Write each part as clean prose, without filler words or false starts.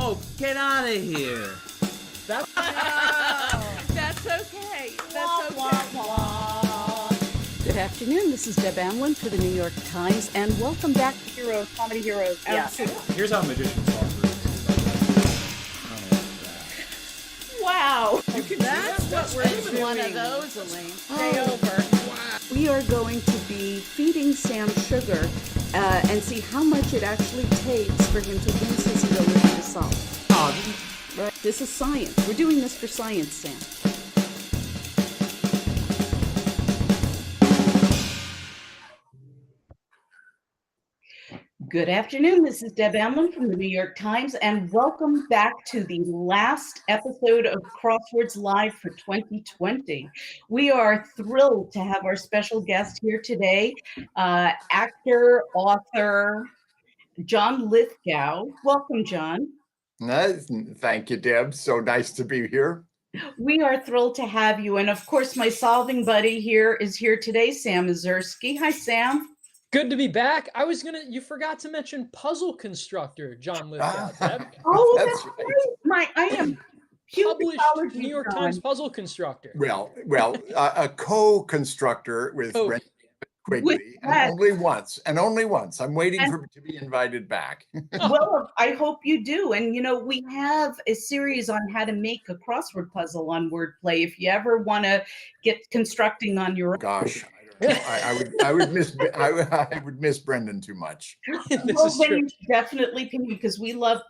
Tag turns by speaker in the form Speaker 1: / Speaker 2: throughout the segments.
Speaker 1: Oh, get out of here.
Speaker 2: That's okay. That's okay.
Speaker 3: Good afternoon. This is Deb Amlen for the New York Times, and welcome back to
Speaker 2: Heroes, comedy heroes. Absolutely.
Speaker 4: Here's how magicians solve
Speaker 2: Wow.
Speaker 3: That's what we're doing.
Speaker 2: One of those, Elaine.
Speaker 3: Stay
Speaker 2: over.
Speaker 3: We are going to be feeding Sam sugar and see how much it actually takes for him to lose his ability to solve. Right? This is science. We're doing this for science, Sam. Good afternoon. This is Deb Amlen from the New York Times, and welcome back to the last episode of Crosswords Live for 2020. We are thrilled to have our special guest here today, actor, author, John Lithgow. Welcome, John.
Speaker 5: Thank you, Deb. So nice to be here.
Speaker 3: We are thrilled to have you. And of course, my solving buddy here is here today, Sam Ezersky. Hi, Sam.
Speaker 6: Good to be back. You forgot to mention puzzle constructor, John Lithgow.
Speaker 3: Oh, that's right. I am
Speaker 6: published New York Times puzzle constructor.
Speaker 5: Well, a co-constructor with Brent Quigley, and only once. I'm waiting to be invited back.
Speaker 3: Well, I hope you do. And, we have a series on how to make a crossword puzzle on Wordplay. If you ever want to get constructing on your own.
Speaker 5: Gosh, I would miss Brendan too much.
Speaker 3: Well, then you should definitely ping me, because we love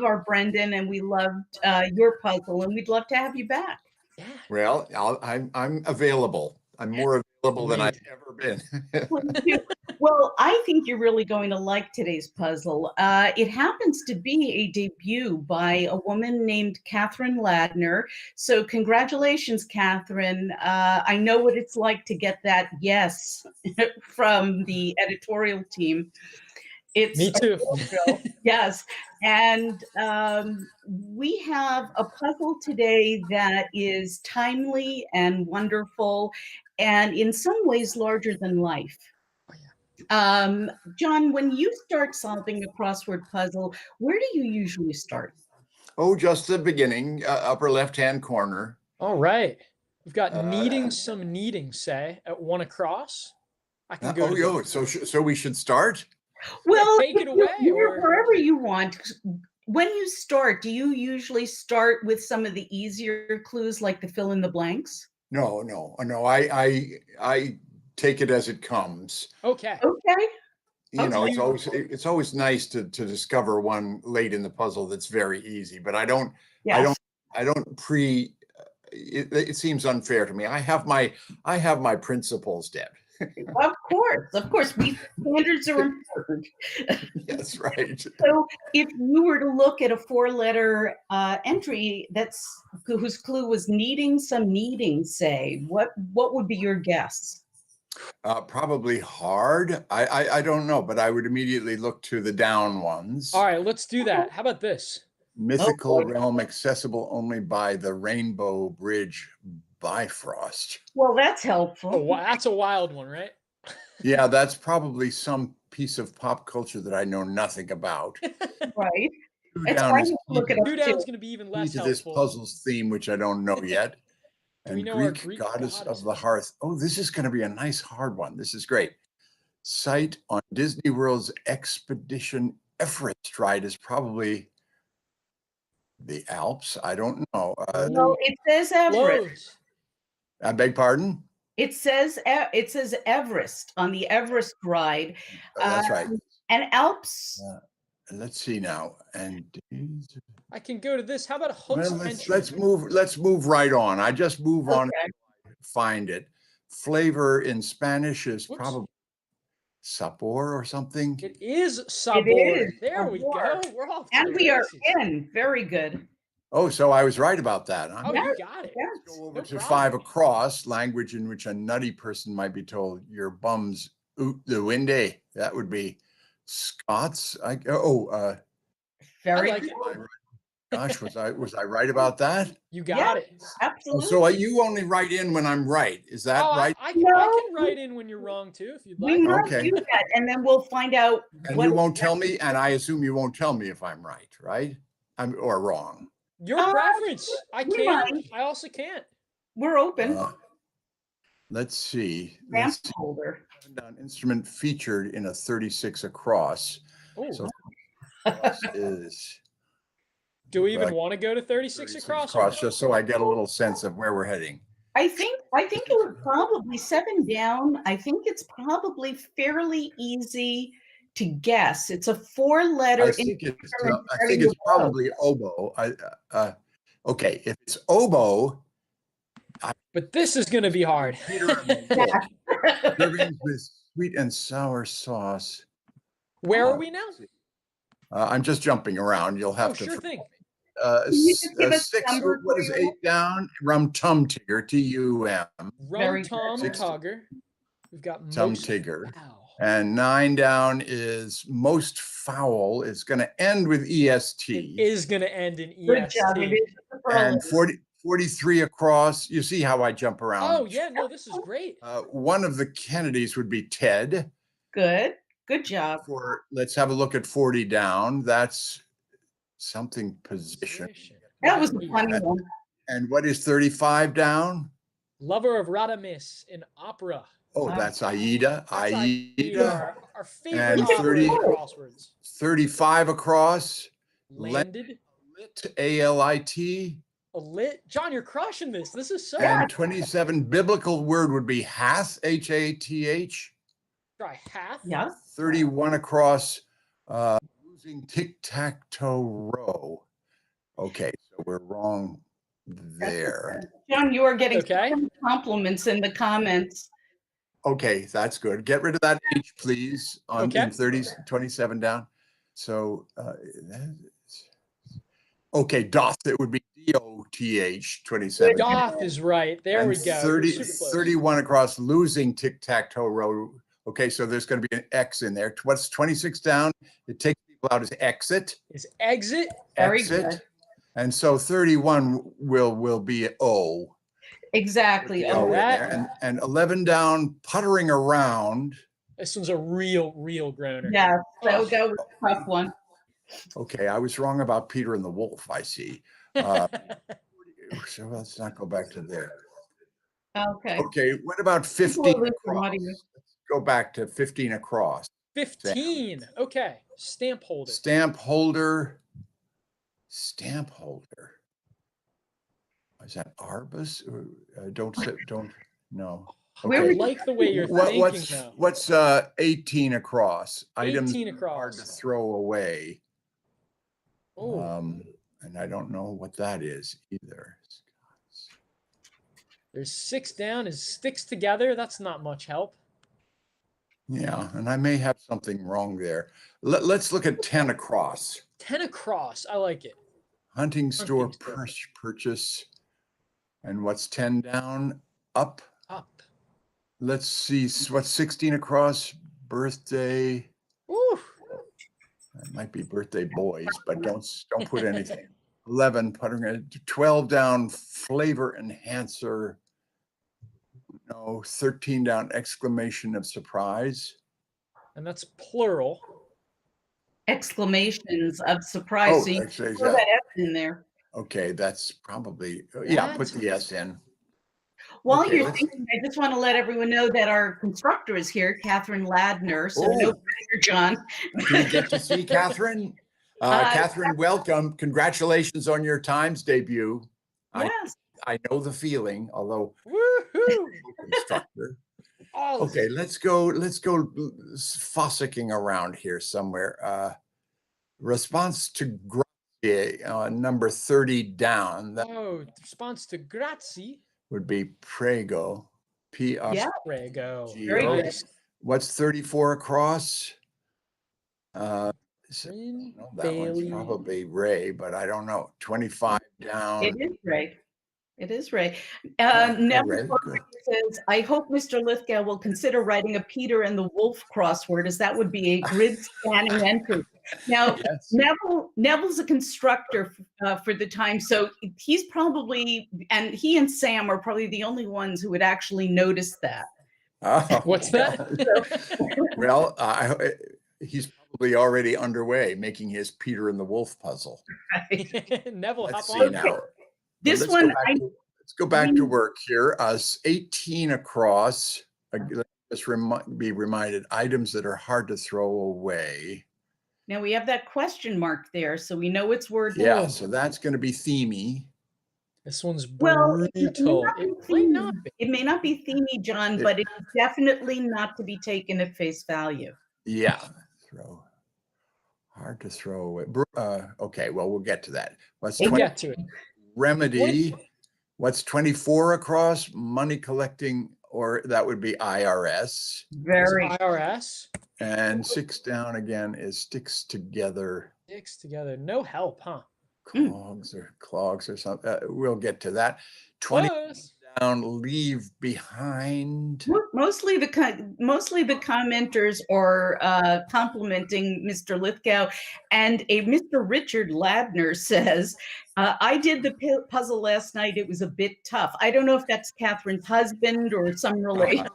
Speaker 3: our Brendan, and we loved your puzzle, and we'd love to have you back.
Speaker 5: Well, I'm available. I'm more available than I've ever been.
Speaker 3: Well, I think you're really going to like today's puzzle. It happens to be a debut by a woman named Kathryn Ladner. So congratulations, Kathryn. I know what it's like to get that yes from the editorial team.
Speaker 6: Me too.
Speaker 3: Yes. And we have a puzzle today that is timely and wonderful, and in some ways larger than life. John, when you start solving a crossword puzzle, where do you usually start?
Speaker 5: Oh, just the beginning, upper left-hand corner.
Speaker 6: All right. We've got some kneading, say, at one across. I can go.
Speaker 5: So we should start?
Speaker 3: Well,
Speaker 6: take it away,
Speaker 3: wherever you want. When you start, do you usually start with some of the easier clues, like the fill in the blanks?
Speaker 5: No. I take it as it comes.
Speaker 6: Okay.
Speaker 5: It's always nice to discover one late in the puzzle that's very easy, but I don't it seems unfair to me. I have my principles, Deb.
Speaker 3: Of course, standards are important.
Speaker 5: That's right.
Speaker 3: So if you were to look at a 4-letter entry whose clue was needing some kneading, say, what would be your guess?
Speaker 5: Probably hard. I don't know, but I would immediately look to the down ones.
Speaker 6: All right, let's do that. How about this?
Speaker 5: Mythical realm accessible only by the Rainbow Bridge Bifrost.
Speaker 3: Well, that's helpful.
Speaker 6: Oh, that's a wild one, right?
Speaker 5: Yeah, that's probably some piece of pop culture that I know nothing about.
Speaker 3: Right.
Speaker 6: Two down is going to be even less helpful.
Speaker 5: This puzzle's theme, which I don't know yet. And Greek goddess of the hearth. Oh, this is going to be a nice hard one. This is great. Site on Disney World's Expedition Everest ride is probably the Alps. I don't know.
Speaker 3: No, it says Everest.
Speaker 5: I beg pardon?
Speaker 3: It says Everest on the Everest ride.
Speaker 5: That's right.
Speaker 3: And Alps.
Speaker 5: Let's see now. And
Speaker 6: I can go to this. How about hooks?
Speaker 5: Well, let's move right on. I just move on and find it. Flavor in Spanish is probably sabor or something.
Speaker 6: It is sabor. There we go. We're off.
Speaker 3: And we are in. Very good.
Speaker 5: Oh, so I was right about that, huh?
Speaker 6: Oh, you got it.
Speaker 5: Let's go over to 5 across, language in which a nutty person might be told, your bum's out the window. That would be Scots.
Speaker 3: Very
Speaker 6: like
Speaker 3: good.
Speaker 5: Gosh, was I right about that?
Speaker 6: You got it.
Speaker 3: Absolutely.
Speaker 5: So you only write in when I'm right. Is that right?
Speaker 6: I can write in when you're wrong too, if you'd like.
Speaker 3: We might do that, and then we'll find out.
Speaker 5: And you won't tell me, and I assume you won't tell me if I'm right, right? or wrong.
Speaker 6: Your preference. I
Speaker 3: we
Speaker 6: can.
Speaker 3: might.
Speaker 6: I also can't.
Speaker 3: We're open.
Speaker 5: Let's see.
Speaker 3: Stamp holder.
Speaker 5: Down instrument featured in a 36 across.
Speaker 6: Oh.
Speaker 5: So across is.
Speaker 6: Do we even want to go to 36 across?
Speaker 5: Just so I get a little sense of where we're heading.
Speaker 3: I think it would probably 7 down. I think it's probably fairly easy to guess. It's a 4-letter.
Speaker 5: I think it's probably oboe. Okay, if it's oboe.
Speaker 6: But this is going to be hard.
Speaker 5: Servings with sweet and sour sauce.
Speaker 6: Where are we now?
Speaker 5: I'm just jumping around. You'll have to.
Speaker 6: Sure thing.
Speaker 5: What is 8 down? Rum tum tigger, T-U-M.
Speaker 6: Rum tum tigger. We've got
Speaker 5: tum tigger. And 9 down is most foul. It's going to end with EST.
Speaker 6: It is going to end in EST.
Speaker 3: Good job.
Speaker 5: And 43 across. You see how I jump around.
Speaker 6: Oh, yeah. No, this is great.
Speaker 5: One of the Kennedys would be Ted.
Speaker 3: Good job.
Speaker 5: Let's have a look at 40 down. That's something position.
Speaker 3: That was a funny one.
Speaker 5: And what is 35 down?
Speaker 6: Lover of Radames in opera.
Speaker 5: Oh, that's Aida.
Speaker 6: That's Aida. Our favorite
Speaker 5: and 30,
Speaker 6: crosswords.
Speaker 5: 35 across.
Speaker 6: Landed.
Speaker 5: Lit, A-L-I-T.
Speaker 6: A lit. John, you're crushing this. This is so.
Speaker 5: And 27 biblical word would be hath, H-A-T-H.
Speaker 6: Try hath.
Speaker 3: Yeah.
Speaker 5: 31 across. Losing tic-tac-toe row. Okay, so we're wrong there.
Speaker 3: John, you are getting some compliments in the comments.
Speaker 5: Okay, that's good. Get rid of that H, please, on 27 down. So, okay, doth, it would be D-O-T-H, 27.
Speaker 6: Doth is right. There we go.
Speaker 5: 31 across, losing tic-tac-toe row. Okay, so there's going to be an X in there. What's 26 down? It takes people out as exit.
Speaker 6: Is exit?
Speaker 3: Very good.
Speaker 5: And so 31 will be O.
Speaker 3: Exactly.
Speaker 5: And 11 down, puttering around.
Speaker 6: This one's a real groaner.
Speaker 3: Yeah, that was a tough one.
Speaker 5: Okay, I was wrong about Peter and the Wolf, I see. So let's not go back to there.
Speaker 3: Okay.
Speaker 5: Okay, what about 15 across? Let's go back to 15 across.
Speaker 6: 15. Okay. Stamp holder.
Speaker 5: Stamp holder. Stamp holder. Is that Arbus? No.
Speaker 6: Okay. I like the way you're thinking now.
Speaker 5: What's 18 across?
Speaker 6: 18
Speaker 5: Items
Speaker 6: across.
Speaker 5: hard to throw away.
Speaker 6: Oh.
Speaker 5: And I don't know what that is either.
Speaker 6: There's 6 down. Is sticks together? That's not much help.
Speaker 5: Yeah, and I may have something wrong there. Let's look at 10 across.
Speaker 6: 10 across. I like it.
Speaker 5: Hunting store purchase. And what's 10 down? Up. Let's see. What's 16 across? Birthday.
Speaker 6: Ooh.
Speaker 5: It might be birthday boys, but don't put anything. 11 puttering. 12 down. Flavor enhancer. No. 13 down. Exclamation of surprise.
Speaker 6: And that's plural.
Speaker 3: Exclamations of surprise.
Speaker 5: Oh,
Speaker 3: so you can throw that S in there.
Speaker 5: Okay, that's probably, put the S in.
Speaker 3: While you're thinking, I just want to let everyone know that our constructor is here, Kathryn Ladner. So no pressure, John.
Speaker 5: Do you get to see Kathryn? Kathryn, welcome. Congratulations on your Times debut.
Speaker 3: Yes.
Speaker 5: I know the feeling, although
Speaker 6: woohoo,
Speaker 5: constructor. Okay, let's go fossicking around here somewhere. Response to number 30 down. That
Speaker 6: response to grazie
Speaker 5: would be prego.
Speaker 6: Prego.
Speaker 3: Very good.
Speaker 5: What's 34 across? That one's probably Ray, but I don't know. 25 down.
Speaker 3: It is Ray. It is Ray. Neville says, I hope Mr. Lithgow will consider writing a Peter and the Wolf crossword, as that would be a grid spanning entry. Now, yes. Neville's a constructor for the Times, so he's probably, and he and Sam are probably the only ones who would actually notice that.
Speaker 6: What's that?
Speaker 5: Well, he's probably already underway making his Peter and the Wolf puzzle.
Speaker 6: Neville,
Speaker 5: Let's
Speaker 6: hop
Speaker 5: see
Speaker 6: on.
Speaker 5: now.
Speaker 3: This
Speaker 5: Let's
Speaker 3: one,
Speaker 5: let's go back to work here. 18 across. Let's just be reminded, items that are hard to throw away.
Speaker 3: now we have that question mark there, so we know it's word.
Speaker 5: Yeah, so that's going to be themey.
Speaker 6: This one's
Speaker 3: Well,
Speaker 6: brutal.
Speaker 3: it may not be themey, John, but it's definitely not to be taken at face value.
Speaker 5: Yeah, hard to throw away. Okay, well, we'll get to that. What's
Speaker 6: We'll get to it.
Speaker 5: Remedy? What's 24 across? Money collecting, or that would be IRS.
Speaker 3: Very
Speaker 6: IRS.
Speaker 5: And 6 down again is sticks together.
Speaker 6: Sticks together. No help, huh?
Speaker 5: Clogs or something. We'll get to that. 20 down, leave behind.
Speaker 3: Mostly the commenters are complimenting Mr. Lithgow, and a Mr. Richard Ladner says, I did the puzzle last night. It was a bit tough. I don't know if that's Kathryn's husband or some relation.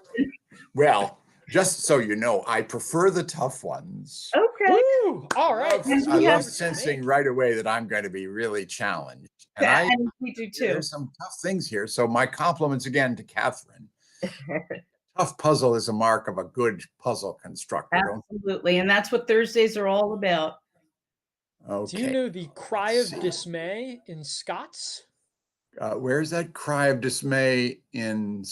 Speaker 5: Well, just so you know, I prefer the tough ones.
Speaker 3: Okay.
Speaker 6: Woo! All right.
Speaker 5: I love sensing right away that I'm going to be really challenged. And
Speaker 3: we do too.
Speaker 5: There's some tough things here. So my compliments again to Kathryn. Tough puzzle is a mark of a good puzzle constructor.
Speaker 3: Absolutely. And that's what Thursdays are all about.
Speaker 5: Okay.
Speaker 6: Do you know the cry of dismay in Scots?
Speaker 5: Where's that cry of dismay in...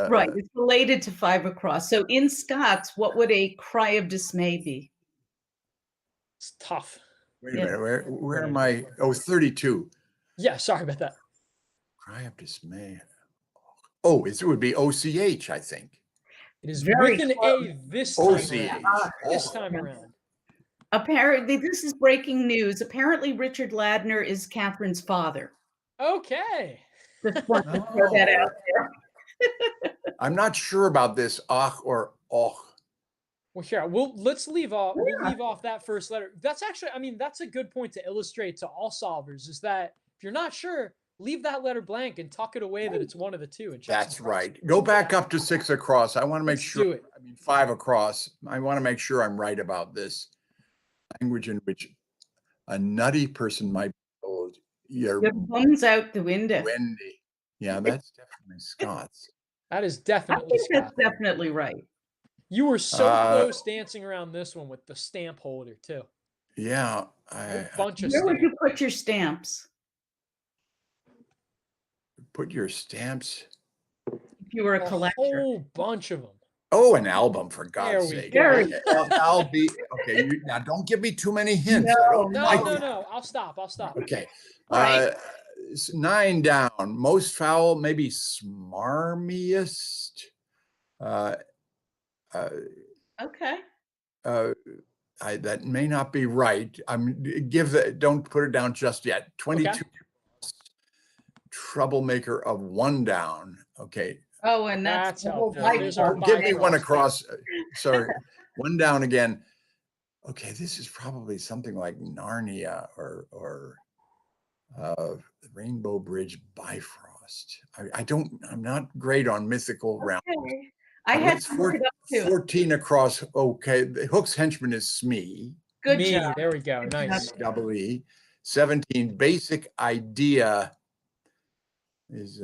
Speaker 3: right, it's related to 5 across. So in Scots, what would a cry of dismay be?
Speaker 6: It's tough.
Speaker 5: Wait a minute, where am I? Oh, 32.
Speaker 6: Yeah, sorry about that.
Speaker 5: Cry of dismay. Oh, it would be OCH, I think.
Speaker 6: It is with an A this time around. This time around.
Speaker 3: Apparently, this is breaking news. Apparently, Richard Ladner is Kathryn's father.
Speaker 6: Okay.
Speaker 3: Just want to throw that out there.
Speaker 5: I'm not sure about this or och.
Speaker 6: Well, here let's leave off. We'll leave off that first letter. That's actually, I mean, that's a good point to illustrate to all solvers. Is that if you're not sure, leave that letter blank and tuck it away that it's one of the two. And
Speaker 5: that's right. Go back up to 6 across. I want to make sure.
Speaker 6: Do it.
Speaker 5: I mean, 5 across. I want to make sure I'm right about this language in which a nutty person might be told. Your
Speaker 3: bum's out the window.
Speaker 5: Wendy. Yeah, that's definitely Scots.
Speaker 6: That is definitely Scots.
Speaker 3: That's definitely right.
Speaker 6: You were so close dancing around this one with the stamp holder too.
Speaker 5: Yeah,
Speaker 6: a bunch of
Speaker 3: Where would
Speaker 6: stamps.
Speaker 3: you put your stamps?
Speaker 5: Put your stamps.
Speaker 3: If you were a collector.
Speaker 6: A whole bunch of them.
Speaker 5: Oh, an album, for God's sake.
Speaker 3: Go.
Speaker 5: I'll be okay. Now, don't give me too many hints.
Speaker 6: No. I'll stop.
Speaker 5: Okay.
Speaker 3: Right.
Speaker 5: 9 down. Most foul, maybe smarmiest.
Speaker 3: Okay.
Speaker 5: That may not be right. Don't put it down just yet. 22. Okay. Troublemaker of 1 down. Okay.
Speaker 3: Oh, and that's the whole
Speaker 5: give me 1 across. Sorry, 1 down again. Okay, this is probably something like Narnia or Rainbow Bridge Bifrost. I'm not great on mythical realms.
Speaker 3: I had
Speaker 5: 14 across. Okay, the Hook's henchman is Smee.
Speaker 3: Good job.
Speaker 6: There we go. Nice.
Speaker 5: Double E. 17. Basic idea is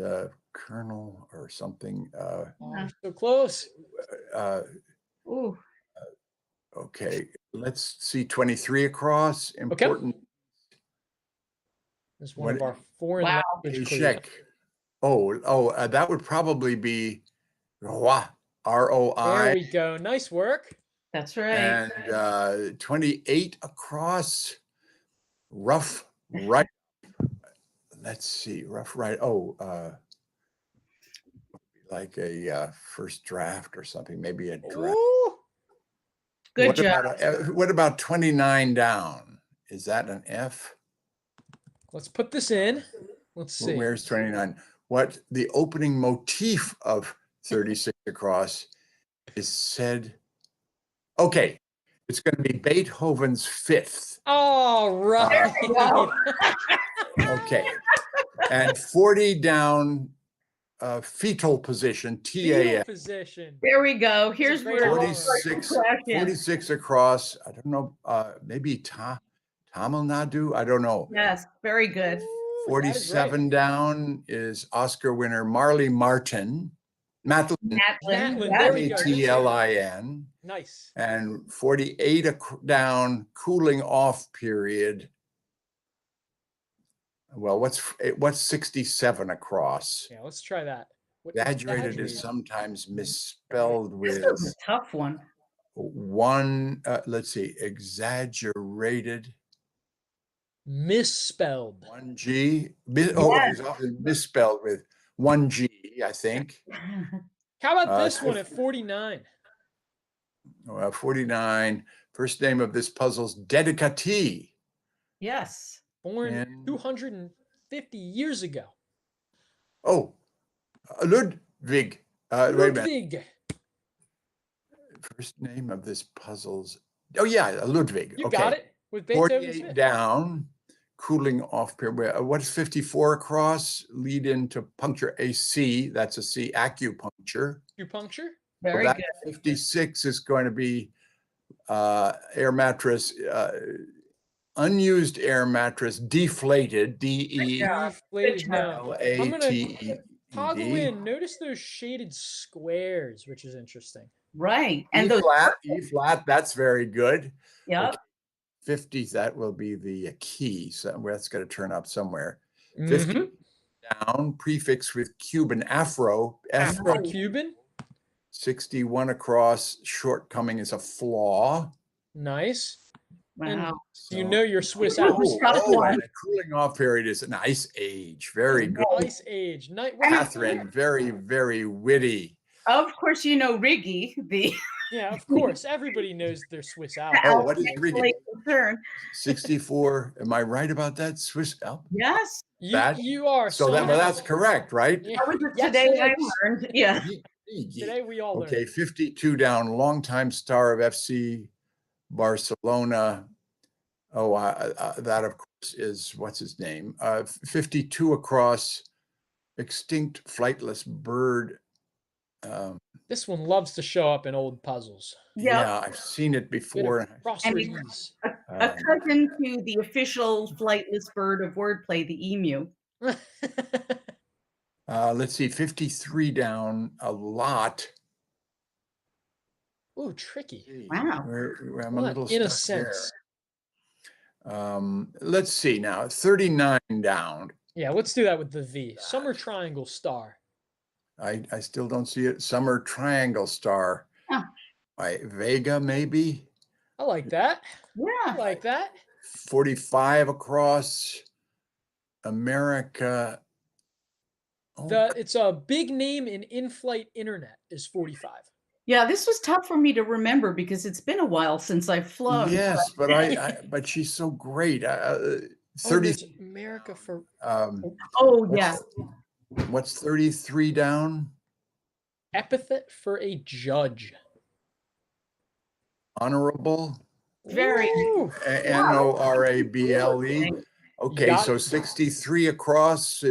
Speaker 5: kernel or something.
Speaker 6: So close.
Speaker 3: Ooh.
Speaker 5: Okay, let's see. 23 across. Important.
Speaker 6: There's one of our foreign language clues.
Speaker 5: Oh, that would probably be roi. R-O-I.
Speaker 6: There we go. Nice work.
Speaker 3: That's right.
Speaker 5: And 28 across. Rough right. Let's see. Rough right. Oh, like a first draft or something. Maybe a draft.
Speaker 6: Ooh.
Speaker 3: Good job.
Speaker 5: What about 29 down? Is that an F?
Speaker 6: Let's put this in. Let's see.
Speaker 5: Where's 29? What the opening motif of 36 across is said. Okay, it's going to be Beethoven's 5th.
Speaker 6: All right.
Speaker 5: Okay, and 40 down. fetal position,
Speaker 6: Fetal
Speaker 5: TAF.
Speaker 6: position.
Speaker 3: There we go. Here's
Speaker 6: great
Speaker 3: where
Speaker 6: horror.
Speaker 5: 46 across. I don't know, maybe Tamil Nadu. I don't know.
Speaker 3: Yes, very good.
Speaker 6: Ooh, that is
Speaker 5: 47
Speaker 6: right.
Speaker 5: down is Oscar winner Marley Matlin.
Speaker 3: Matlin.
Speaker 6: Matlin,
Speaker 3: Yes.
Speaker 6: there we go.
Speaker 5: Matlin.
Speaker 6: Nice.
Speaker 5: And 48 down, cooling off period. Well, what's 67 across?
Speaker 6: Yeah, let's try that. What
Speaker 5: Exaggerated is sometimes misspelled
Speaker 3: This
Speaker 5: with
Speaker 3: was a tough one.
Speaker 5: one, let's see, exaggerated.
Speaker 6: Misspelled.
Speaker 5: 1G. It's often misspelled with 1G, I think.
Speaker 6: How about this one at 49?
Speaker 5: 49. First name of this puzzle's Dedicatee.
Speaker 3: Yes.
Speaker 6: Born 250 years ago.
Speaker 5: Oh, Ludwig. Wait a minute.
Speaker 6: Ludwig.
Speaker 5: First name of this puzzle's. Oh, yeah, Ludwig.
Speaker 6: You
Speaker 5: Okay.
Speaker 6: got it with Beethoven's
Speaker 5: 48 down, cooling off period. What is 54 across? Lead into puncture a C. That's a C, acupuncture.
Speaker 6: Acupuncture?
Speaker 3: Very good.
Speaker 5: 56 is going to be air mattress, unused air mattress, deflated,
Speaker 6: Deflated. Now, I'm going to
Speaker 5: DELATED.
Speaker 6: toggle in. Notice those shaded squares, which is interesting.
Speaker 3: Right. And those
Speaker 5: E flat, that's very good.
Speaker 3: Yep.
Speaker 5: Okay. 50, that will be the key. So that's going to turn up somewhere.
Speaker 6: Mm-hmm.
Speaker 5: 50 down, prefix with Cuban Afro.
Speaker 6: Afro-Cuban.
Speaker 5: 61 across, shortcoming is a flaw.
Speaker 6: Nice. And
Speaker 3: wow.
Speaker 6: you know your Swiss
Speaker 3: Oh,
Speaker 6: Alps.
Speaker 5: And a cooling off period is an ice age. Very good.
Speaker 6: Ice Age.
Speaker 5: Kathryn, very, very witty.
Speaker 3: Of course, you know Riggy, the
Speaker 6: Yeah, of course. Everybody knows their Swiss Alps.
Speaker 5: Oh, what is Riggy?
Speaker 3: concern.
Speaker 5: 64. Am I right about that? Swiss Alps?
Speaker 3: Yes.
Speaker 6: You are.
Speaker 5: So that's correct, right?
Speaker 6: Yeah.
Speaker 3: That was it
Speaker 6: Yes,
Speaker 3: today
Speaker 6: it
Speaker 3: I
Speaker 6: is.
Speaker 3: learned. Yeah.
Speaker 6: Today we all learned.
Speaker 5: Okay, 52 down, longtime star of FC Barcelona. Oh, that of course is, what's his name? 52 across, extinct flightless bird.
Speaker 6: This one loves to show up in old puzzles.
Speaker 5: Yeah, I've seen it before.
Speaker 6: Crosswords.
Speaker 3: A cousin to the official flightless bird of wordplay, the emu.
Speaker 5: Let's see, 53 down, a lot.
Speaker 6: Ooh, tricky.
Speaker 3: Wow.
Speaker 5: I'm a little
Speaker 6: in a
Speaker 5: stuck there.
Speaker 6: sense.
Speaker 5: Let's see now, 39 down.
Speaker 6: Yeah, let's do that with the V. Summer Triangle Star.
Speaker 5: I still don't see it. Summer Triangle Star.
Speaker 3: Huh.
Speaker 5: By Vega, maybe.
Speaker 6: I like that.
Speaker 3: Yeah.
Speaker 6: I like that.
Speaker 5: 45 across. America. Oh,
Speaker 6: It's a big name in in-flight internet is 45.
Speaker 3: Yeah, this was tough for me to remember because it's been a while since I've flown.
Speaker 5: yes, but but she's so great. 30.
Speaker 6: there's America for.
Speaker 3: Oh, yeah.
Speaker 5: What's 33 down?
Speaker 6: Epithet for a judge.
Speaker 5: Honorable.
Speaker 3: Very.
Speaker 6: Ooh.
Speaker 5: Norable. Okay,
Speaker 6: Got
Speaker 5: so
Speaker 6: it.
Speaker 5: 63 across.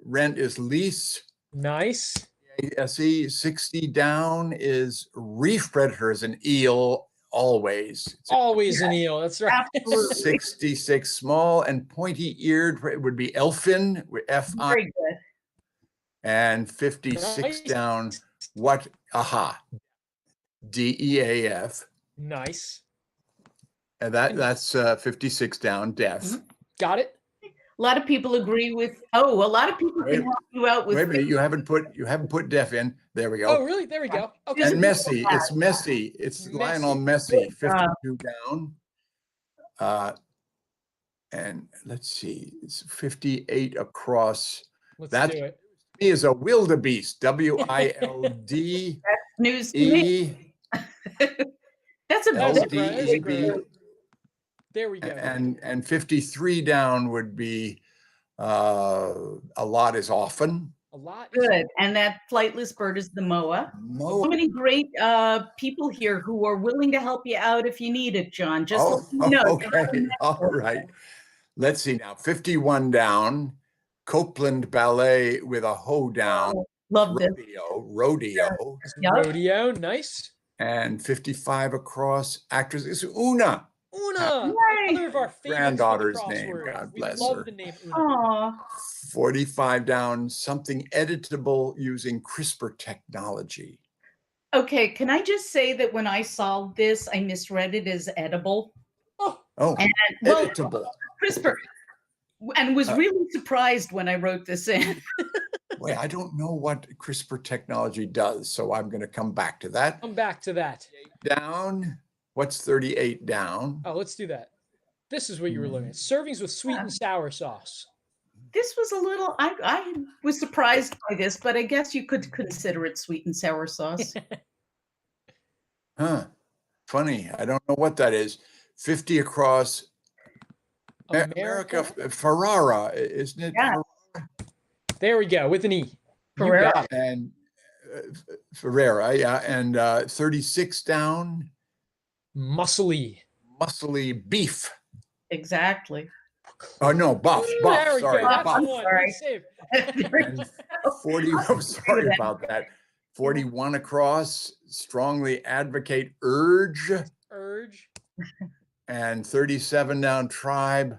Speaker 5: Rent is lease.
Speaker 6: Nice.
Speaker 5: SE 60 down is reef predator is an eel always. It's
Speaker 6: Always an eel. That's right.
Speaker 3: Absolutely.
Speaker 5: 66 small and pointy eared would be elfin with FI,
Speaker 3: Very good.
Speaker 5: and 56
Speaker 6: Nice.
Speaker 5: down. What? Aha. DEAF.
Speaker 6: Nice.
Speaker 5: And that's 56 down. Deaf.
Speaker 6: Got it.
Speaker 3: A lot of people agree with. Oh, a lot of people can help you out with.
Speaker 5: Wait a minute, you haven't put deaf in. There we go.
Speaker 6: Oh, really? There we go. Okay.
Speaker 5: And Messi, it's Messi. It's Lionel Messi, 52 down. And let's see, it's 58 across.
Speaker 6: Let's
Speaker 5: That
Speaker 6: do it.
Speaker 5: is a wildebeest, WILDE.
Speaker 3: News to me. That's a
Speaker 6: That's
Speaker 3: bit.
Speaker 6: great. There we go.
Speaker 5: And 53 down would be a lot is often.
Speaker 6: A lot.
Speaker 3: Good. And that flightless bird is the moa. So many great people here who are willing to help you out if you need it, John. Just let me know.
Speaker 5: Okay. All right. Let's see now. 51 down. Copeland Ballet with a hoe down.
Speaker 3: Love this.
Speaker 5: Rodeo.
Speaker 3: Yep.
Speaker 6: Rodeo, nice.
Speaker 5: And 55 across. Actress is Una.
Speaker 6: Una,
Speaker 3: Yay.
Speaker 6: another of our favorites
Speaker 5: Granddaughter's
Speaker 6: for the
Speaker 5: name,
Speaker 6: crossword.
Speaker 5: God
Speaker 6: We
Speaker 5: bless
Speaker 6: love
Speaker 5: her.
Speaker 6: the name Una.
Speaker 3: Aw.
Speaker 5: 45 down, something editable using CRISPR technology.
Speaker 3: Okay, can I just say that when I solved this, I misread it as edible.
Speaker 5: Oh,
Speaker 3: And well,
Speaker 5: editable.
Speaker 3: CRISPR, and was really surprised when I wrote this in.
Speaker 5: Wait, I don't know what CRISPR technology does, so I'm going to come back to that.
Speaker 6: Come back to that.
Speaker 5: Down. What's 38 down?
Speaker 6: Oh, let's do that. This is what you were looking at. Servings with sweet and sour sauce.
Speaker 3: This was a little, I was surprised by this, but I guess you could consider it sweet and sour sauce.
Speaker 5: Huh. Funny. I don't know what that is. 50 across. America Ferrara, isn't it?
Speaker 3: Yeah.
Speaker 6: There we go, with an E. You
Speaker 3: Ferrera.
Speaker 6: got it.
Speaker 5: And Ferrera, yeah. And 36 down.
Speaker 6: Muscly.
Speaker 5: Muscly beef.
Speaker 3: Exactly.
Speaker 5: Oh, no, buff.
Speaker 6: There we
Speaker 5: Sorry,
Speaker 6: go. That's
Speaker 5: buff.
Speaker 6: the one.
Speaker 3: Sorry.
Speaker 6: Good save.
Speaker 5: And 40, I'm sorry about that. 41 across, strongly advocate urge.
Speaker 6: Urge.
Speaker 5: And 37 down, tribe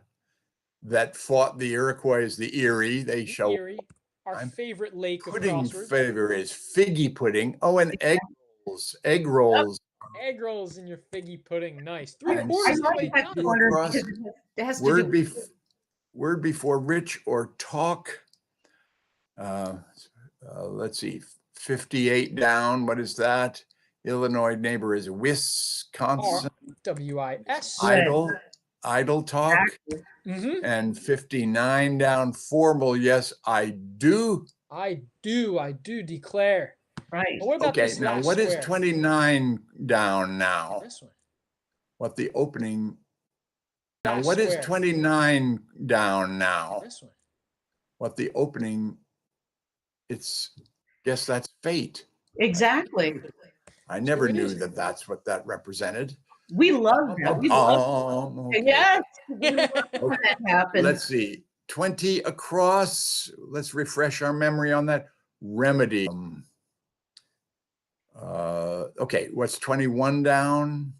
Speaker 5: that fought the Iroquois, the Erie. They show
Speaker 6: Erie. Our favorite lake of
Speaker 5: pudding
Speaker 6: crosswords.
Speaker 5: favor is figgy pudding. Oh, and egg rolls. Egg rolls.
Speaker 6: Egg rolls in your figgy pudding. Nice.
Speaker 5: And
Speaker 6: 3/4
Speaker 3: I
Speaker 6: of the
Speaker 3: like
Speaker 6: way
Speaker 3: that
Speaker 6: down.
Speaker 3: corner
Speaker 5: Across.
Speaker 3: because it has to do
Speaker 5: Word before rich or talk. Let's see, 58 down. What is that? Illinois neighbor is Wisconsin.
Speaker 6: WIS.
Speaker 5: Idle talk.
Speaker 6: Mm-hmm.
Speaker 5: And 59 down. Formal. Yes, I do.
Speaker 6: I do declare.
Speaker 3: right.
Speaker 6: But what about
Speaker 5: Okay,
Speaker 6: this
Speaker 5: now
Speaker 6: last
Speaker 5: what is
Speaker 6: square?
Speaker 5: 29 down now?
Speaker 6: This one.
Speaker 5: What the opening? Now,
Speaker 6: Last
Speaker 5: what is
Speaker 6: square.
Speaker 5: 29 down now?
Speaker 6: This one.
Speaker 5: What the opening? It's, guess that's fate.
Speaker 3: Exactly.
Speaker 5: I never
Speaker 6: it
Speaker 5: knew
Speaker 6: is.
Speaker 5: that that's what that represented.
Speaker 3: We love that. We love
Speaker 5: Okay.
Speaker 3: Yes. We love when that happens.
Speaker 5: Let's see. 20 across. Let's refresh our memory on that. Remedy. Okay, what's 21 down?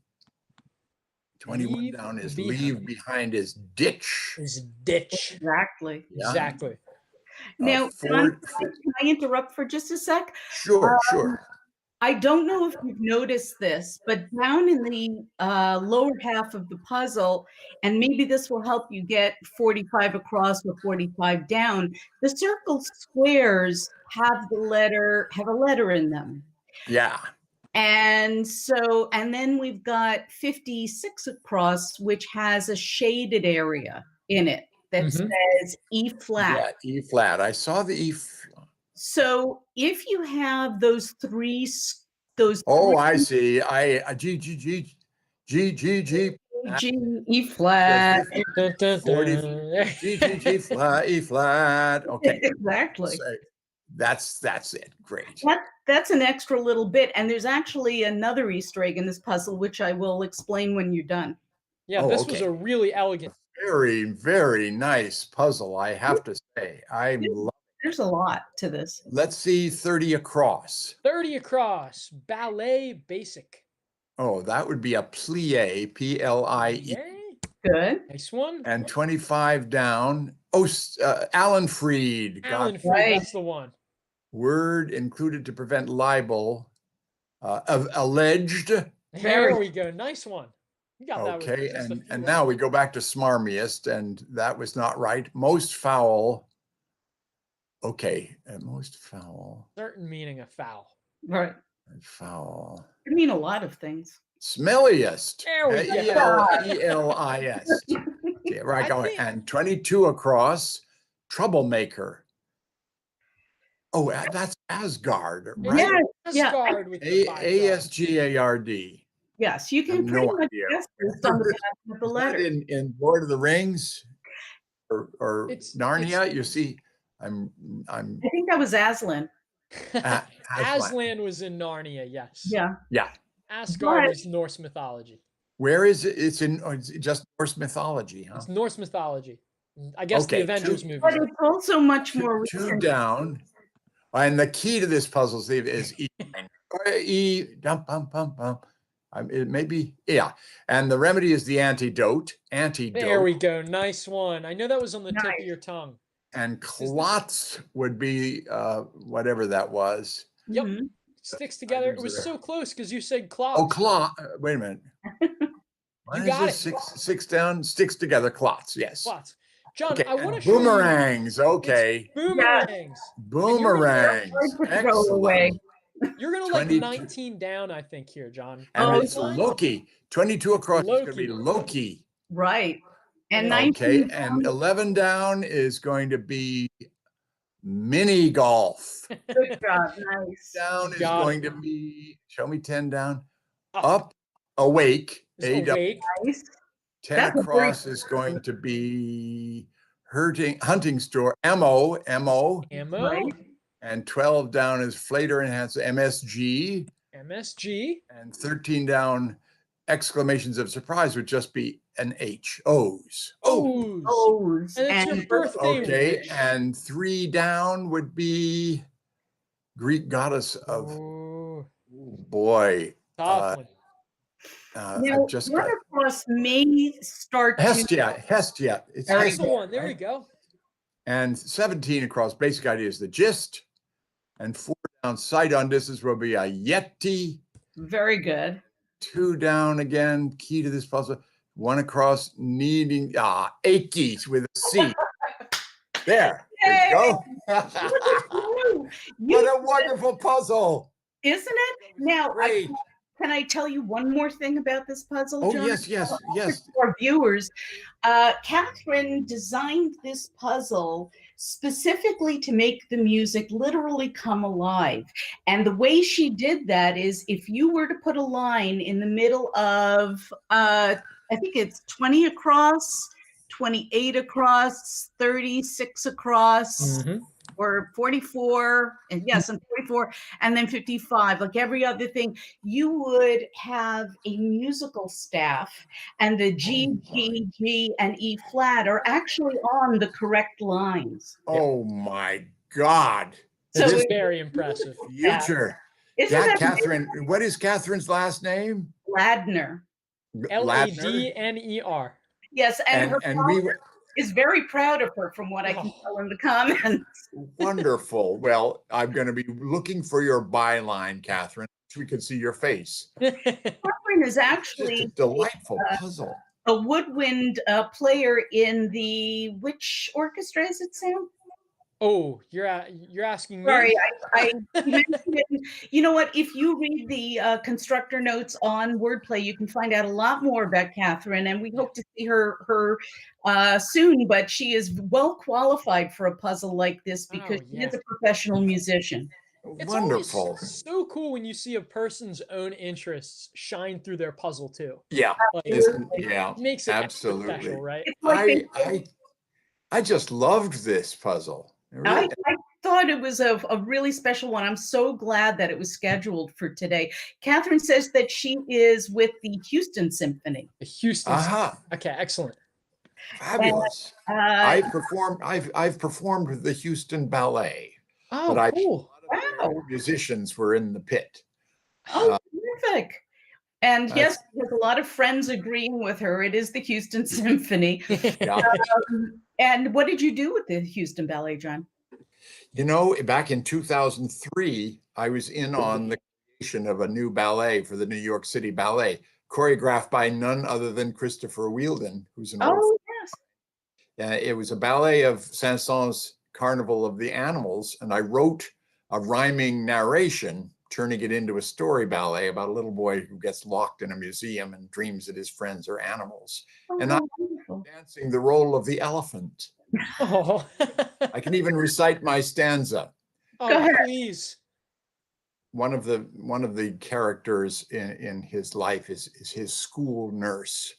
Speaker 5: 21
Speaker 6: Leave
Speaker 5: down is
Speaker 6: behind.
Speaker 5: leave behind is ditch.
Speaker 6: Is ditch.
Speaker 3: Exactly.
Speaker 5: Yeah.
Speaker 6: Exactly.
Speaker 3: Now, can I interrupt for just a sec?
Speaker 5: Sure, sure.
Speaker 3: I don't know if you've noticed this, but down in the lower half of the puzzle, and maybe this will help you get 45 across or 45 down, the circle squares have a letter in them.
Speaker 5: Yeah.
Speaker 3: And so, and then we've got 56 across, which has a shaded area in it that says E flat.
Speaker 5: Yeah, E flat. I saw the E.
Speaker 3: So if you have those three.
Speaker 5: I see. G,
Speaker 3: E flat.
Speaker 5: 40, G flat, E flat. Okay.
Speaker 3: Exactly.
Speaker 5: So that's it. Great.
Speaker 3: That's an extra little bit. And there's actually another Easter egg in this puzzle, which I will explain when you're done.
Speaker 6: Yeah, this was a really elegant.
Speaker 5: Very, very nice puzzle, I have to say. I love.
Speaker 3: There's a lot to this.
Speaker 5: Let's see 30 across.
Speaker 6: 30 across. Ballet basic.
Speaker 5: Oh, that would be a plie, P-L-I-E.
Speaker 6: Yay.
Speaker 3: Good.
Speaker 6: Nice one.
Speaker 5: And 25 down. Oh, Alan Freed.
Speaker 6: Alan Freed,
Speaker 3: Right.
Speaker 6: that's the one.
Speaker 5: Word included to prevent libel. Alleged.
Speaker 6: There we go. Nice one. You got that.
Speaker 5: Okay, and now we go back to smarmiest, and that was not right. Most foul. Okay, most foul.
Speaker 6: Certain meaning of foul.
Speaker 3: Right.
Speaker 5: Foul.
Speaker 3: I mean a lot of things.
Speaker 5: Smelliest.
Speaker 6: There we go.
Speaker 5: E-L-I-S. Okay, right, going. And 22 across. Troublemaker. Oh, that's Asgard, right?
Speaker 3: Yes. Yeah.
Speaker 6: Asgard with the 5 dollars.
Speaker 5: A-S-G-A-R-D.
Speaker 3: Yes, you
Speaker 5: I
Speaker 3: can
Speaker 5: have
Speaker 3: pretty
Speaker 5: no
Speaker 3: much
Speaker 5: idea.
Speaker 3: guess this on the back of the
Speaker 5: Is that
Speaker 3: letter.
Speaker 5: in Lord of the Rings or Narnia? You see,
Speaker 3: I think that was Aslan.
Speaker 5: Aslan.
Speaker 6: Aslan was in Narnia, yes.
Speaker 3: Yeah.
Speaker 5: Yeah.
Speaker 6: Asgard is Norse mythology.
Speaker 5: Where is it? It's just Norse mythology, huh?
Speaker 6: It's Norse mythology. I guess the Avengers movie.
Speaker 3: But it's also much more
Speaker 5: Two
Speaker 3: recent.
Speaker 5: down. And the key to this puzzle, Steve, is E. E, dum, bum, bum, bum. It may be, yeah. And the remedy is the antidote.
Speaker 6: There we go. Nice one. I know that was on the tip of your tongue.
Speaker 5: And clots would be whatever that was.
Speaker 6: Yep. Sticks together. It was so close because you said clots.
Speaker 5: Oh, clot. Wait a minute.
Speaker 6: You got it.
Speaker 5: Six down, sticks together, clots. Yes.
Speaker 6: Clots. John,
Speaker 5: Okay.
Speaker 6: I want to show you.
Speaker 5: Boomerangs. Okay.
Speaker 6: Boomerangs.
Speaker 5: Boomerangs. Excellent.
Speaker 6: You're going to like 19 down, I think, here, John.
Speaker 5: And it's Loki. 22 across is going to be Loki.
Speaker 3: Right. And 19
Speaker 5: okay. And 11 down is going to be mini golf.
Speaker 3: Good job. Nice.
Speaker 5: Down is going to be, show me 10 down. Up, awake.
Speaker 6: Awake.
Speaker 3: Nice.
Speaker 5: 10 across is going to be hunting store. Ammo.
Speaker 3: Right.
Speaker 5: And 12 down is Flater Enhancer, MSG. And 13 down, exclamations of surprise would just be an H. O's.
Speaker 3: O's.
Speaker 6: And it's your birthday.
Speaker 5: Okay. And 3 down would be Greek goddess of, boy.
Speaker 3: Now, one across may start
Speaker 5: Hestia. It's
Speaker 6: That's the one. There we go.
Speaker 5: And 17 across, basic idea is the gist. And 4 down, sight on distance will be a Yeti.
Speaker 3: Very good.
Speaker 5: 2 down again, key to this puzzle. 1 across, needing Achy with a C. There we go. What a wonderful puzzle.
Speaker 3: Isn't it? Now, can I tell you one more thing about this puzzle, John?
Speaker 5: Oh, yes.
Speaker 3: For our viewers, Kathryn designed this puzzle specifically to make the music literally come alive. And the way she did that is if you were to put a line in the middle of, I think it's 20 across, 28 across, 36 across, or 44, and yes, and 44, and then 55, like every other thing, you would have a musical staff, and the G, G, G, and E flat are actually on the correct lines.
Speaker 5: Oh my God.
Speaker 6: So it's very impressive.
Speaker 5: Future. Yeah, Kathryn, what is Kathryn's last name?
Speaker 3: Ladner.
Speaker 6: Ladner.
Speaker 3: Yes, and her father is very proud of her from what I can tell in the comments.
Speaker 5: Wonderful. Well, I'm going to be looking for your byline, Kathryn, so we can see your face.
Speaker 3: Kathryn is actually
Speaker 5: a delightful puzzle.
Speaker 3: A woodwind player in which orchestra is it, Sam?
Speaker 6: Oh, you're asking me.
Speaker 3: Sorry, I mentioned it. You know what? If you read the constructor notes on Wordplay, you can find out a lot more about Kathryn, and we hope to see her soon. But she is well qualified for a puzzle like this because she is a professional musician.
Speaker 6: It's
Speaker 5: wonderful.
Speaker 6: So cool when you see a person's own interests shine through their puzzle too.
Speaker 5: Yeah,
Speaker 6: it makes it
Speaker 5: absolutely
Speaker 6: special, right?
Speaker 5: I just loved this puzzle.
Speaker 3: I thought it was a really special one. I'm so glad that it was scheduled for today. Kathryn says that she is with the Houston Symphony.
Speaker 6: The Houston Symphony. Okay, excellent.
Speaker 5: Fabulous. I've performed with the Houston Ballet.
Speaker 6: Oh,
Speaker 5: but
Speaker 6: cool.
Speaker 5: Musicians were in the pit.
Speaker 3: Oh, terrific. And yes, there's a lot of friends agreeing with her. It is the Houston Symphony. And what did you do with the Houston Ballet, John?
Speaker 5: You know, back in 2003, I was in on the creation of a new ballet for the New York City Ballet, choreographed by none other than Christopher Wheeldon, who's an old friend. It was a ballet of Saint-Saëns' Carnival of the Animals, and I wrote a rhyming narration, turning it into a story ballet about a little boy who gets locked in a museum and dreams that his friends are animals. And I'm dancing the role of the elephant. I can even recite my stanza.
Speaker 6: Oh, please.
Speaker 5: One of the characters in his life is his school nurse.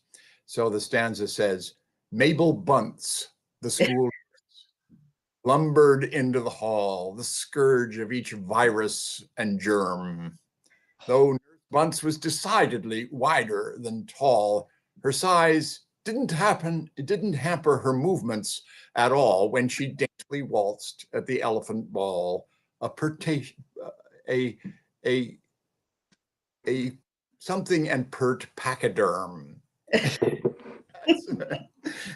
Speaker 5: So the stanza says, Mabel Bunce, the school nurse, lumbered into the hall, the scourge of each virus and germ. Though Nurse Bunce was decidedly wider than tall, her size didn't hamper her movements at all when she daintily waltzed at the elephant ball, a something and pert pachyderm.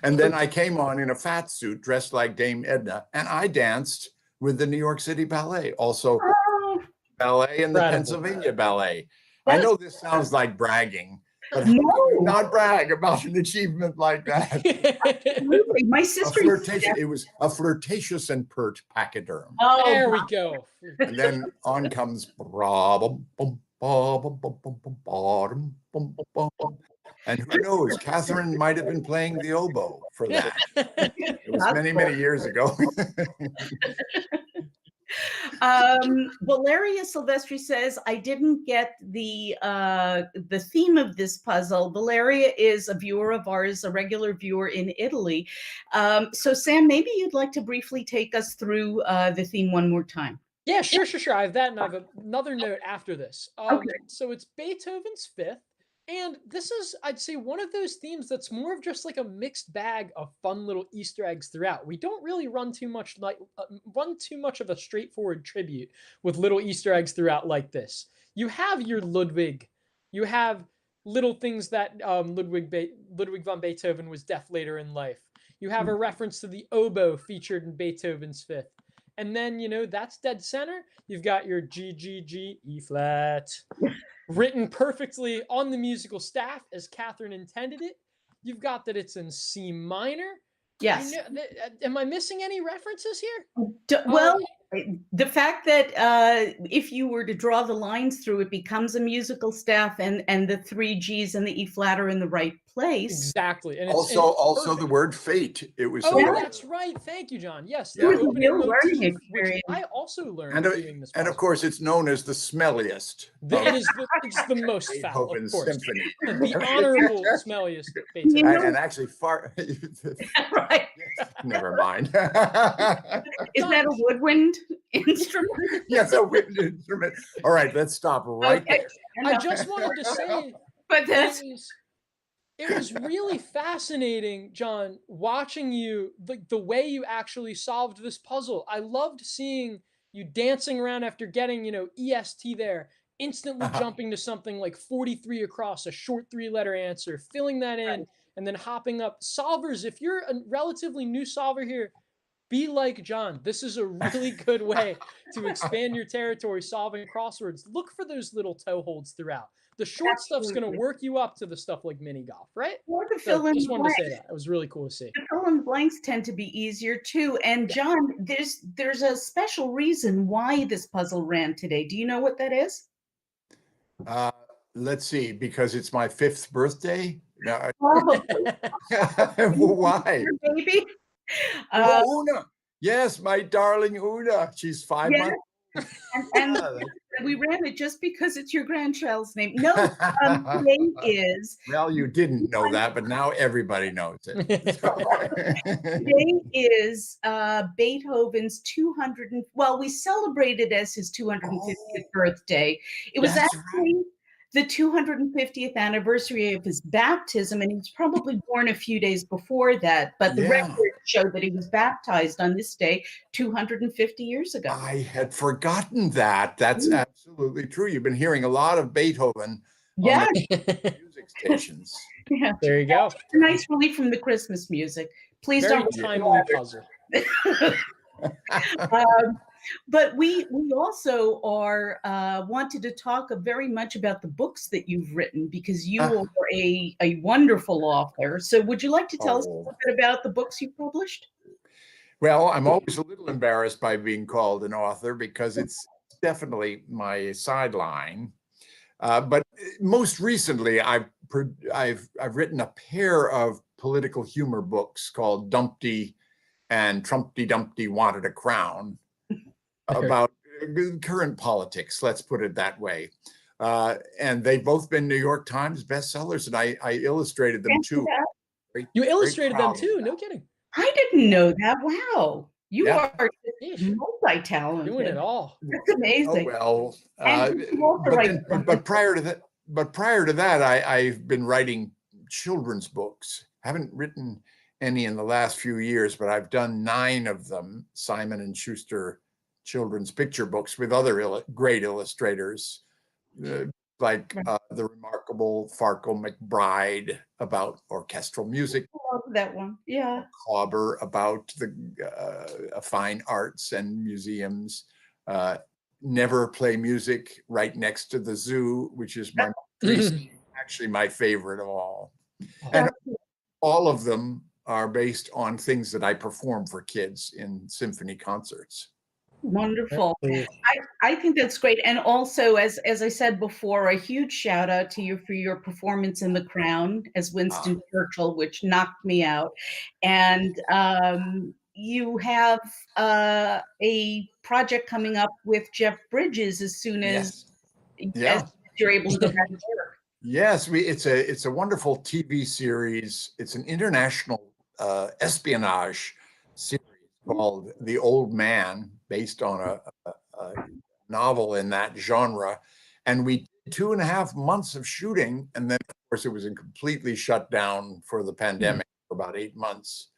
Speaker 5: And then I came on in a fat suit dressed like Dame Edna, and I danced with the New York City Ballet, also ballet and the
Speaker 6: Incredible.
Speaker 5: Pennsylvania Ballet. I know this sounds like bragging, but how
Speaker 3: No.
Speaker 5: can you not brag about an achievement like that?
Speaker 3: Absolutely. My sister.
Speaker 5: It was a flirtatious and pert pachyderm.
Speaker 3: Oh,
Speaker 6: There we go.
Speaker 5: And then on comes and who knows, Kathryn might have been playing the oboe for that. It was many, many years ago.
Speaker 3: Valeria Silvestri says, I didn't get the theme of this puzzle. Valeria is a viewer of ours, a regular viewer in Italy. So Sam, maybe you'd like to briefly take us through the theme one more time.
Speaker 6: Yeah, sure. I have that, and I have another note after this.
Speaker 3: Okay.
Speaker 6: So it's Beethoven's Fifth, and this is, I'd say, one of those themes that's more of just like a mixed bag of fun little Easter eggs throughout. We don't really run too much of a straightforward tribute with little Easter eggs throughout like this. You have your Ludwig, you have little things that Ludwig van Beethoven was deaf later in life. You have a reference to the oboe featured in Beethoven's Fifth. And then, that's dead center. You've got your G, G, G, E flat, written perfectly on the musical staff as Kathryn intended it. You've got that it's in C minor.
Speaker 3: Yes.
Speaker 6: Am I missing any references here?
Speaker 3: Well, the fact that if you were to draw the lines through, it becomes a musical staff, and the three G's and the E flat are in the right place.
Speaker 6: Exactly. And
Speaker 5: also the word fate. It was.
Speaker 6: That's right. Thank you, John. Yes.
Speaker 3: It was a real learning experience.
Speaker 6: Which I also learned doing this.
Speaker 5: And of course, it's known as the smelliest.
Speaker 6: It's the most foul, of course.
Speaker 5: Symphony.
Speaker 6: The honorable smelliest Beethoven.
Speaker 5: And actually, far.
Speaker 3: Right.
Speaker 5: Never mind.
Speaker 3: Is that a woodwind instrument?
Speaker 5: Yes, a wind instrument. All right, let's stop right there.
Speaker 6: I just wanted to say,
Speaker 3: but
Speaker 6: it was really fascinating, John, watching you, the way you actually solved this puzzle. I loved seeing you dancing around after getting, EST there, instantly jumping to something like 43 across, a short 3-letter answer, filling that in, and then hopping up. Solvers, if you're a relatively new solver here, be like John. This is a really good way to expand your territory solving crosswords. Look for those little toe holds throughout. The short stuff's going to work you up to the stuff like mini golf, right?
Speaker 3: Or the fill in
Speaker 6: just wanted
Speaker 3: blanks.
Speaker 6: to say that. It was really cool to see.
Speaker 3: The fill in blanks tend to be easier too. And John, there's a special reason why this puzzle ran today. Do you know what that is?
Speaker 5: Let's see, because it's my 5th birthday. No,
Speaker 3: Probably.
Speaker 5: why?
Speaker 3: Your baby.
Speaker 5: Una. Yes, my darling Una. She's 5 months.
Speaker 3: And we ran it just because it's your grandchild's name. No, today is.
Speaker 5: Well, you didn't know that, but now everybody knows it.
Speaker 3: Today is Beethoven's 200. Well, we celebrated as his 250th birthday. It was actually the 250th anniversary of his baptism, and he was probably born a few days before that. But the records show that he was baptized on this day 250 years ago.
Speaker 5: I had forgotten that. That's absolutely true. You've been hearing a lot of Beethoven on the music stations.
Speaker 3: Yeah.
Speaker 6: There you go.
Speaker 3: A nice relief from the Christmas music. Please
Speaker 6: Very
Speaker 3: don't.
Speaker 6: timely puzzle.
Speaker 3: But we also are wanted to talk very much about the books that you've written, because you are a wonderful author. So would you like to tell us a little bit about the books you published?
Speaker 5: Well, I'm always a little embarrassed by being called an author because it's definitely my sideline. But most recently, I've written a pair of political humor books called Dumpty and Trumpty Dumpty Wanted a Crown, about current politics, let's put it that way. And they've both been New York Times bestsellers, and I illustrated them too.
Speaker 6: You illustrated them too, no kidding.
Speaker 3: I didn't know that. Wow. You are multi-talented.
Speaker 6: Doing it all.
Speaker 3: That's amazing.
Speaker 5: Oh, well, but prior to that, I've been writing children's books. Haven't written any in the last few years, but I've done 9 of them, Simon and Schuster children's picture books with other great illustrators, like the remarkable Farquhar McBride about orchestral music.
Speaker 3: I love that one. Yeah.
Speaker 5: Klauber about the fine arts and museums. Never Play Music Right Next to the Zoo, which is actually my favorite of all. And all of them are based on things that I perform for kids in symphony concerts.
Speaker 3: Wonderful. I think that's great. And also, as I said before, a huge shout out to you for your performance in The Crown as Winston Churchill, which knocked me out. And you have a project coming up with Jeff Bridges as soon as, as you're able to go back to work.
Speaker 5: Yes, it's a wonderful TV series. It's an international espionage series called The Old Man, based on a novel in that genre. And we did 2.5 months of shooting, and then of course it was completely shut down for the pandemic for about 8 months.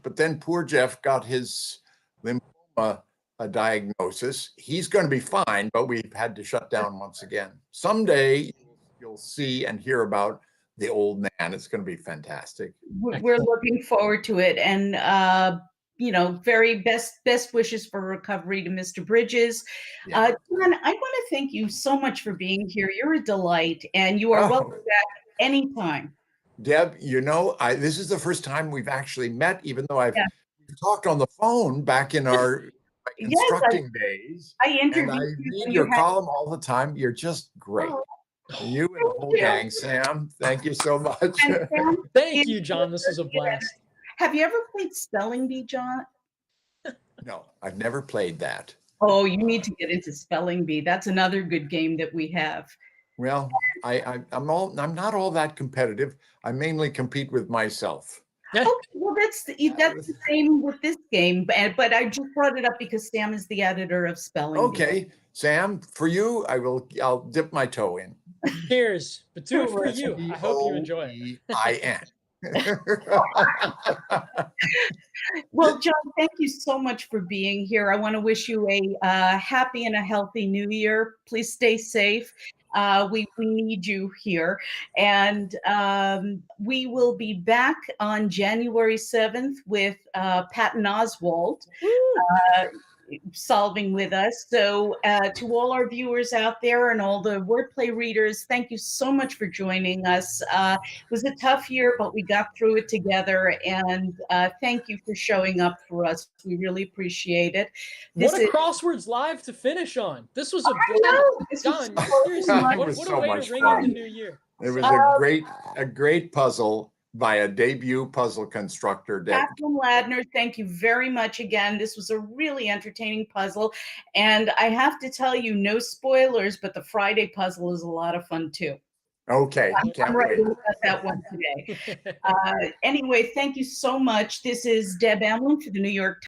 Speaker 5: But then poor Jeff got his lymphoma diagnosis. He's going to be fine, but we've had to shut down once again. Someday you'll see and hear about The Old Man. It's going to be fantastic.
Speaker 3: We're looking forward to it, and you know, very best wishes for recovery to Mr. Bridges. John, I want to thank you so much for being here. You're a delight, and you are welcome back anytime.
Speaker 5: Deb, you know, this is the first time we've actually met, even though I've talked on the phone back in our constructing days.
Speaker 3: I interviewed
Speaker 5: and I
Speaker 3: you.
Speaker 5: read your column all the time. You're just great. You and the whole gang, Sam. Thank you so much.
Speaker 3: Sam,
Speaker 6: thank you, John. This was a blast.
Speaker 3: Have you ever played Spelling Bee, John?
Speaker 5: No, I've never played that.
Speaker 3: Oh, you need to get into Spelling Bee. That's another good game that we have.
Speaker 5: Well, I'm not all that competitive. I mainly compete with myself.
Speaker 3: Okay, well, that's the same with this game, but I just brought it up because Sam is the editor of Spelling Bee.
Speaker 5: Okay, Sam, for you, I'll dip my toe in.
Speaker 6: Cheers, but do it for you. I hope you enjoy it.
Speaker 5: I-N.
Speaker 3: Well, John, thank you so much for being here. I want to wish you a happy and a healthy new year. Please stay safe. We need you here. And we will be back on January 7th with Patton Oswalt solving with us. So to all our viewers out there and all the wordplay readers, thank you so much for joining us. It was a tough year, but we got through it together. And thank you for showing up for us. We really appreciate it.
Speaker 6: What a Crosswords Live to finish on. This was a John, seriously, what a way to ring in the new year.
Speaker 5: It was a great puzzle by a debut puzzle constructor,
Speaker 3: Kathryn Ladner. Thank you very much again. This was a really entertaining puzzle. And I have to tell you, no spoilers, but the Friday puzzle is a lot of fun too.
Speaker 5: Okay.
Speaker 3: I'm ready to look at that one today. Anyway, thank you so much. This is Deb Amlen for the New York